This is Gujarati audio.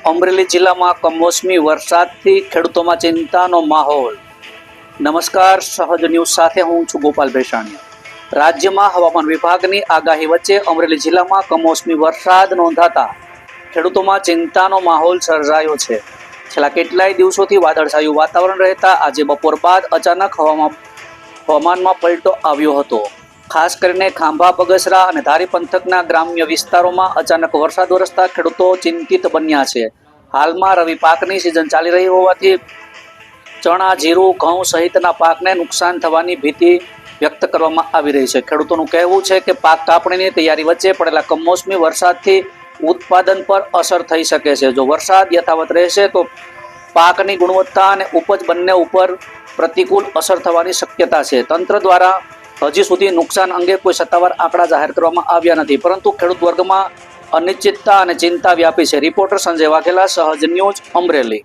અમરેલી જિલ્લામાં કમોસમી વરસાદથી ખેડૂતોમાં ચિંતાનો માહોલ। નમસ્કાર, સહજ ન્યૂઝ સાથે હું છું ગોપાલ ભેસાણીયા। રાજ્યમાં હવામાન વિભાગની આગાહી વચ્ચે અમરેલી જિલ્લામાં કમોસમી વરસાદ નોંધાતા ખેડૂતોમાં ચિંતાનો માહોલ સર્જાયો છે। છેલ્લા કેટલાય દિવસોથી વાદળછાયું વાતાવરણ રહેતા આજે બપોર બાદ અચાનક હવામાનમાં પલટો આવ્યો હતો। ખાસ કરીને ખાંભા, બગસરા અને ધારી પંથકના ગ્રામ્ય વિસ્તારોમાં અચાનક વરસાદ વરસતા ખેડૂતો ચિંતિત બન્યા છે। હાલમાં રવિ પાકની સિઝન ચાલી રહી હોવાથી ચણા, જીરું, ઘઉં સહિતના પાકને નુકસાન થવાની ભીતિ વ્યક્ત કરવામાં આવી રહી છે। ખેડૂતોનું કહેવું છે કે પાક કાપણીની તૈયારી વચ્ચે પડેલા કમોસમી વરસાદથી ઉત્પાદન પર અસર થઈ શકે છે। જો વરસાદ યથાવત રહેશે તો પાકની ગુણવત્તા અને ઉપજ બંને ઉપર પ્રતિકૂળ અસર થવાની શક્યતા છે। તંત્ર દ્વારા હજી સુધી નુકસાન અંગે કોઈ સત્તાવાર આંકડા જાહેર કરવામાં આવ્યા નથી, પરંતુ ખેડૂત વર્ગમાં અનિશ્ચિતતા અને ચિંતા વ્યાપી છે। રિપોર્ટર સંજય વાઘેલા, સહજ ન્યૂઝ, અમરેલી।